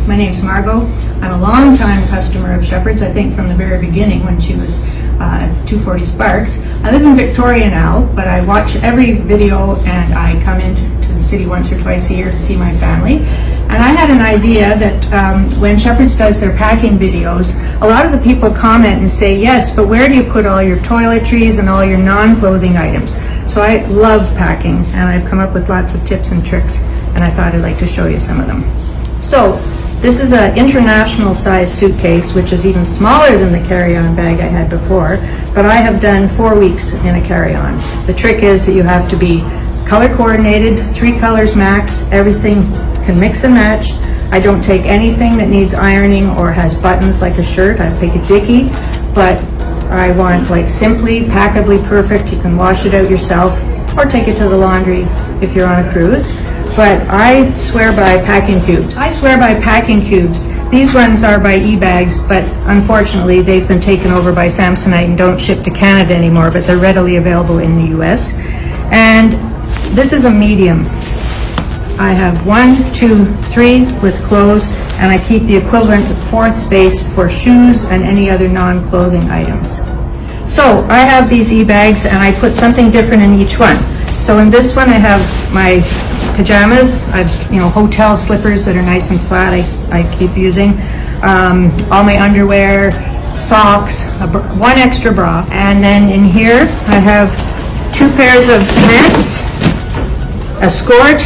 My name's Margo. I'm a long-time customer of Shepherd's, I think from the very beginning when she was at 240 Sparks. I live in Victoria now, but I watch every video and I come into the city once or twice a year to see my family. And I had an idea that when Shepherd's does their packing videos, a lot of the people comment and say, yes, but where do you put all your toiletries and all your non-clothing items? So I love packing, and I've come up with lots of tips and tricks, and I thought I'd like to show you some of them. So this is an international size suitcase, which is even smaller than the carry-on bag I had before, but I have done 4 weeks in a carry-on. The trick is that you have to be color coordinated, 3 colors max, everything can mix and match. I don't take anything that needs ironing or has buttons like a shirt. I take a dickie, but I want like simply, packably perfect. You can wash it out yourself or take it to the laundry if you're on a cruise. But I swear by packing cubes. I swear by packing cubes. These ones are by Ebags, but unfortunately they've been taken over by Samsonite and don't ship to Canada anymore, but they're readily available in the US. And this is a medium. I have 1, 2, 3 with clothes, and I keep the equivalent 4th space for shoes and any other non-clothing items. So I have these Ebags and I put something different in each one. So in this one I have my pajamas, hotel slippers that are nice and flat, I keep using, all my underwear, socks, 1 extra bra, and then in here I have 2 pairs of pants, a skirt,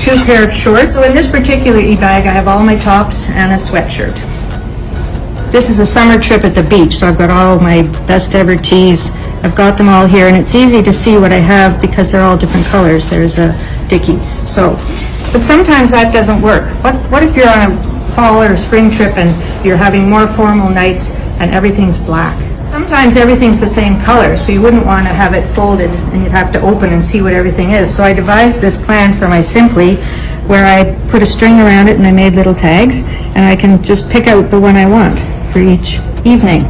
2 pair of shorts. So in this particular e-bag I have all my tops and a sweatshirt. This is a summer trip at the beach, so I've got all my best ever tees. I've got them all here, and it's easy to see what I have because they're all different colors. There's a dickie. But sometimes that doesn't work. What if you're on a fall or spring trip and you're having more formal nights and everything's black? Sometimes everything's the same color, so you wouldn't want to have it folded and you'd have to open and see what everything is. So I devised this plan for my Simply, where I put a string around it and I made little tags, and I can just pick out the one I want for each evening.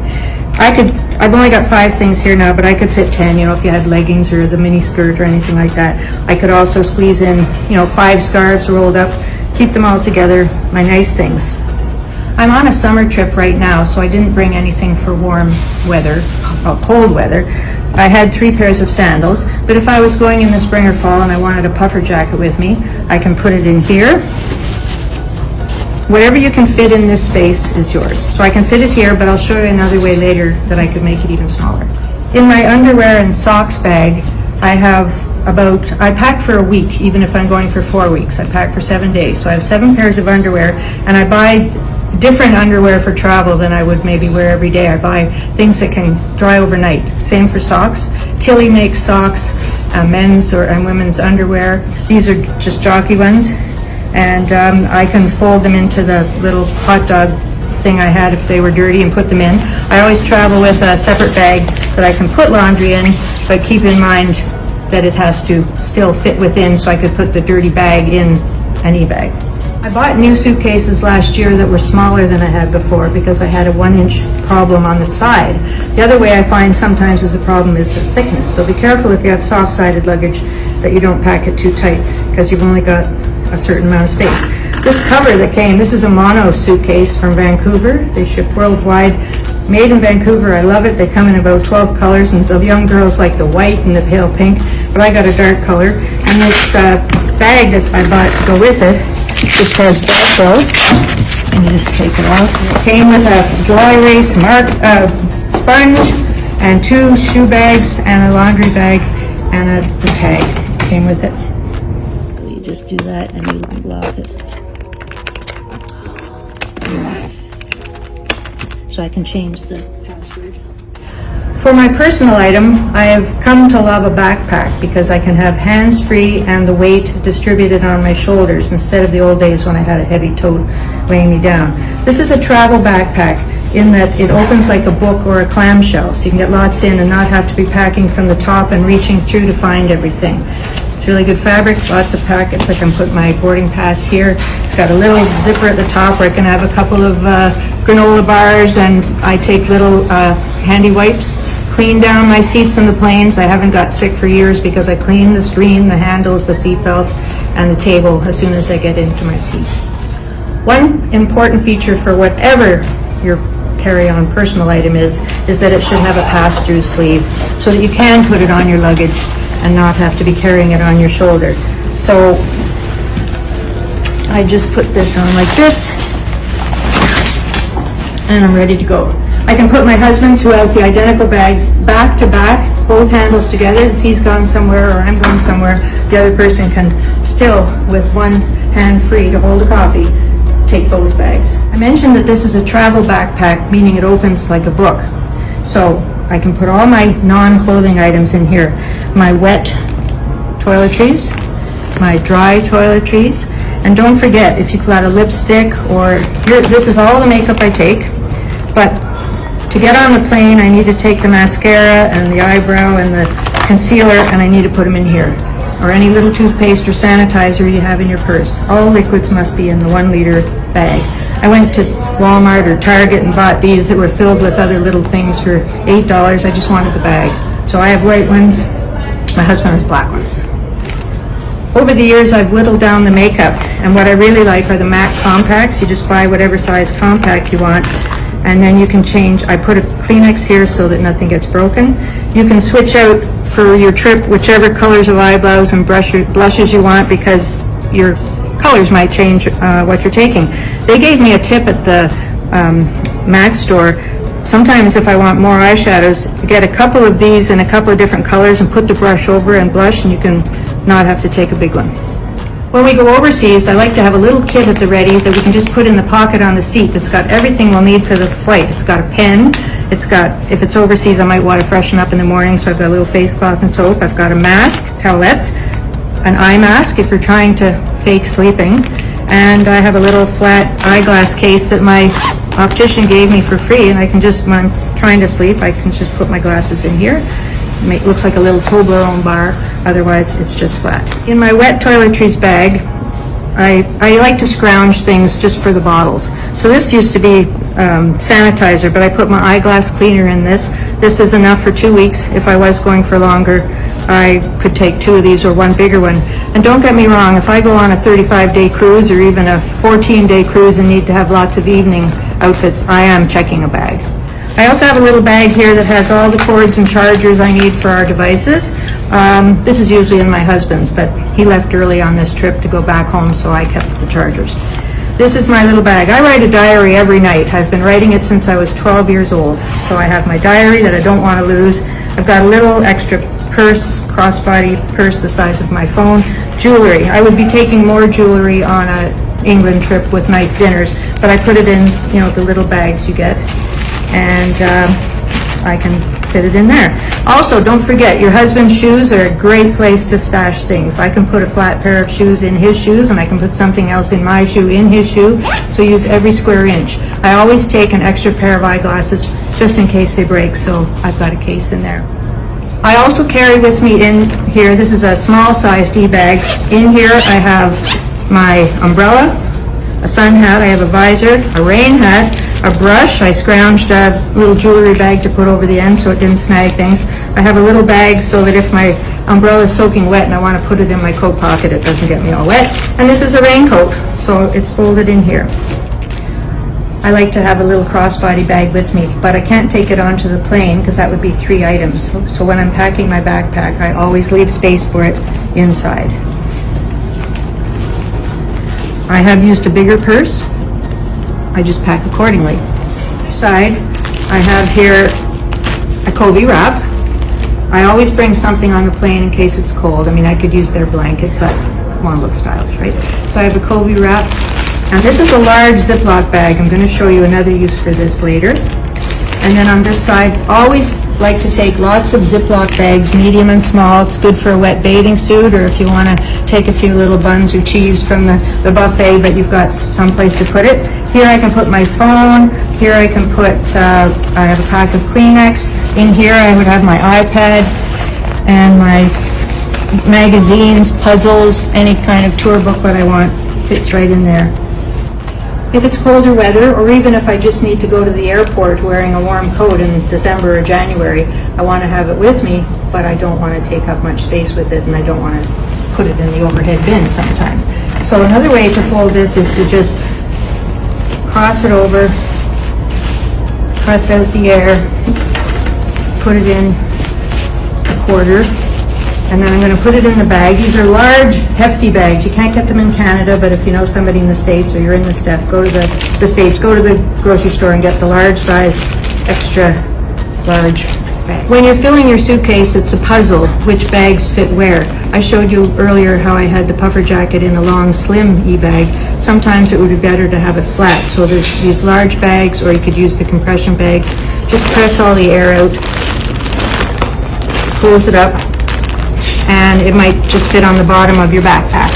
I've only got 5 things here now, but I could fit 10, if you had leggings or the mini skirt or anything like that. I could also squeeze in, 5 scarves rolled up, keep them all together, my nice things. I'm on a summer trip right now, so I didn't bring anything for warm weather, cold weather. I had 3 pairs of sandals, but if I was going in the spring or fall and I wanted a puffer jacket with me, I can put it in here. Whatever you can fit in this space is yours. So I can fit it here, but I'll show you another way later that I could make it even smaller. In my underwear and socks bag, I pack for a week, even if I'm going for 4 weeks. I pack for 7 days. So I have 7 pairs of underwear, and I buy different underwear for travel than I would maybe wear every day. I buy things that can dry overnight. Same for socks. Tilly makes socks, men's and women's underwear. These are just jockey ones. And I can fold them into the little hot dog thing I had if they were dirty and put them in. I always travel with a separate bag that I can put laundry in, but keep in mind that it has to still fit within, so I could put the dirty bag in an e-bag. I bought new suitcases last year that were smaller than I had before because I had a 1-inch problem on the side. The other way I find sometimes is a problem is the thickness. So be careful if you have soft-sided luggage that you don't pack it too tight because you've only got a certain amount of space. This cover that came, this is a mono suitcase from Vancouver. They ship worldwide. Made in Vancouver, I love it. They come in about 12 colors, and the young girls like the white and the pale pink, but I got a dark color. And this bag that I bought to go with it just has Velcro. Let me just take it off. It came with a dry erase sponge and 2 shoe bags and a laundry bag and the tag came with it. Just do that and you lock it. So I can change the password. For my personal item, I have come to love a backpack because I can have hands-free and the weight distributed on my shoulders instead of the old days when I had a heavy tote weighing me down. This is a travel backpack in that it opens like a book or a clamshell, so you can get lots in and not have to be packing from the top and reaching through to find everything. Really good fabric, lots of pockets. I can put my boarding pass here. It's got a little zipper at the top where I can have a couple of granola bars, and I take little handy wipes, clean down my seats in the planes. I haven't got sick for years because I clean the screen, the handles, the seat belt, and the table as soon as I get into my seat. One important feature for whatever your carry-on personal item is that it should have a pass-through sleeve so that you can put it on your luggage and not have to be carrying it on your shoulder. So I just put this on like this and I'm ready to go. I can put my husband's, who has the identical bags, back to back, both handles together. If he's gone somewhere or I'm going somewhere, the other person can still, with one hand free to hold a coffee, take both bags. I mentioned that this is a travel backpack, meaning it opens like a book. So I can put all my non-clothing items in here. My wet toiletries, my dry toiletries, and don't forget, if you've got a lipstick or, this is all the makeup I take, but to get on the plane, I need to take the mascara and the eyebrow and the concealer, and I need to put them in here. Or any little toothpaste or sanitizer you have in your purse. All liquids must be in the 1 liter bag. I went to Walmart or Target and bought these that were filled with other little things for $8. I just wanted the bag. So I have white ones, my husband has black ones. Over the years, I've whittled down the makeup, and what I really like are the MAC compacts. You just buy whatever size compact you want, and then you can change. I put a Kleenex here so that nothing gets broken. You can switch out for your trip whichever colors of eyebrows and blushes you want, because your colors might change what you're taking. They gave me a tip at the MAC store. Sometimes if I want more eyeshadows, get a couple of these in a couple of different colors and put the brush over and blush, and you can not have to take a big one. When we go overseas, I like to have a little kit at the ready that we can just put in the pocket on the seat that's got everything we'll need for the flight. It's got a pen, it's got, if it's overseas, I might want to freshen up in the morning, so I've got a little face cloth and soap. I've got a mask, towelettes, an eye mask if you're trying to fake sleeping, and I have a little flat eyeglass case that my optician gave me for free, and I can just, when I'm trying to sleep, I can just put my glasses in here. It looks like a little Toblerone bar, otherwise it's just flat. In my wet toiletries bag, I like to scrounge things just for the bottles. So this used to be sanitizer, but I put my eyeglass cleaner in this. This is enough for 2 weeks. If I was going for longer, I could take 2 of these or one bigger one. And don't get me wrong, if I go on a 35-day cruise or even a 14-day cruise and need to have lots of evening outfits, I am checking a bag. I also have a little bag here that has all the cords and chargers I need for our devices. This is usually in my husband's, but he left early on this trip to go back home, so I kept the chargers. This is my little bag. I write a diary every night. I've been writing it since I was 12 years old. So I have my diary that I don't want to lose. I've got a little extra purse, crossbody purse the size of my phone. Jewelry. I would be taking more jewelry on a England trip with nice dinners, but I put it in, the little bags you get, and I can fit it in there. Also, don't forget, your husband's shoes are a great place to stash things. I can put a flat pair of shoes in his shoes, and I can put something else in my shoe in his shoe, so use every square inch. I always take an extra pair of eyeglasses just in case they break, so I've got a case in there. I also carry with me in here, this is a small sized e-bag. In here I have my umbrella, a sun hat, I have a visor, a rain hat, a brush. I scrounged a little jewelry bag to put over the end so it didn't snag things. I have a little bag so that if my umbrella is soaking wet and I want to put it in my coat pocket, it doesn't get me all wet. And this is a raincoat, so it's folded in here. I like to have a little crossbody bag with me, but I can't take it onto the plane because that would be 3 items. So when I'm packing my backpack, I always leave space for it inside. I have used a bigger purse. I just pack accordingly. Side, I have here a Covid wrap. I always bring something on the plane in case it's cold. I mean, I could use their blanket, but I want to look stylish, right? So I have a Covid wrap. And this is a large Ziploc bag. I'm going to show you another use for this later. And then on this side, always like to take lots of Ziploc bags, medium and small. It's good for a wet bathing suit, or if you want to take a few little buns or cheese from the buffet, but you've got some place to put it. Here I can put my phone. Here I can put, I have a pack of Kleenex. In here I would have my iPad and my magazines, puzzles, any kind of tour booklet I want fits right in there. If it's colder weather, or even if I just need to go to the airport wearing a warm coat in December or January, I want to have it with me, but I don't want to take up much space with it, and I don't want to put it in the overhead bin sometimes. So another way to fold this is to just cross it over, press out the air, put it in a quarter, and then I'm going to put it in the bag. These are large, hefty bags. You can't get them in Canada, but if you know somebody in the States or you're in the States, go to the States, go to the grocery store and get the large size, extra large bag. When you're filling your suitcase, it's a puzzle which bags fit where. I showed you earlier how I had the puffer jacket in a long, slim e-bag. Sometimes it would be better to have it flat, so there's these large bags, or you could use the compression bags. Just press all the air out, close it up, and it might just fit on the bottom of your backpack.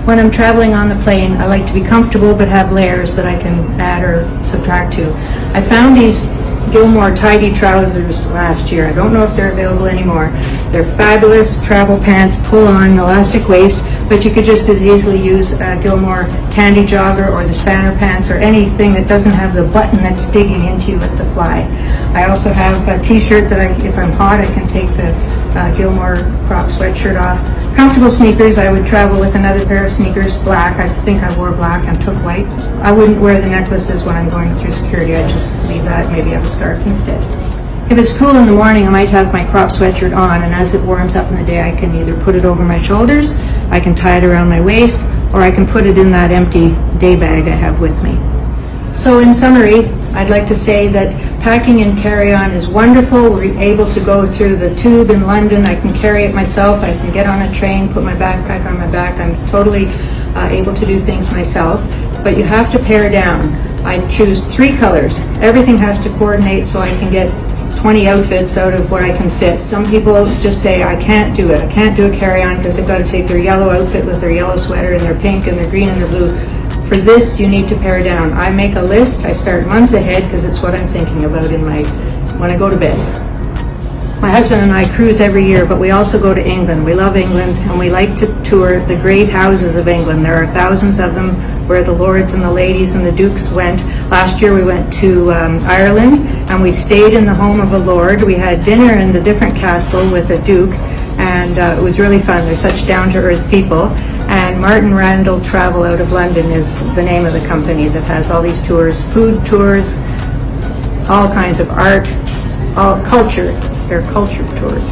When I'm traveling on the plane, I like to be comfortable but have layers that I can add or subtract to. I found these Gilmore tidy trousers last year. I don't know if they're available anymore. They're fabulous travel pants, pull-on, elastic waist, but you could just as easily use a Gilmore candy jogger or the spanner pants or anything that doesn't have the button that's digging into you at the fly. I also have a t-shirt that if I'm hot, I can take the Gilmore crop sweatshirt off. Comfortable sneakers. I would travel with another pair of sneakers, black. I think I wore black and took white. I wouldn't wear the necklaces when I'm going through security. I'd just leave that, maybe have a scarf instead. If it's cool in the morning, I might have my crop sweatshirt on, and as it warms up in the day, I can either put it over my shoulders, I can tie it around my waist, or I can put it in that empty day bag I have with me. So in summary, I'd like to say that packing and carry-on is wonderful. We're able to go through the tube in London. I can carry it myself. I can get on a train, put my backpack on my back. I'm totally able to do things myself. But you have to pare down. I choose 3 colors. Everything has to coordinate so I can get 20 outfits out of what I can fit. Some people just say, I can't do it. I can't do a carry-on because they've got to take their yellow outfit with their yellow sweater and their pink and their green and their blue. For this, you need to pare down. I make a list. I start months ahead because it's what I'm thinking about when I go to bed. My husband and I cruise every year, but we also go to England. We love England, and we like to tour the great houses of England. There are thousands of them where the lords and the ladies and the dukes went. Last year we went to Ireland, and we stayed in the home of a lord. We had dinner in the different castle with a duke, and it was really fun. They're such down-to-earth people. And Martin Randall Travel out of London is the name of the company that has all these tours, food tours, all kinds of art, all culture. They're culture tours.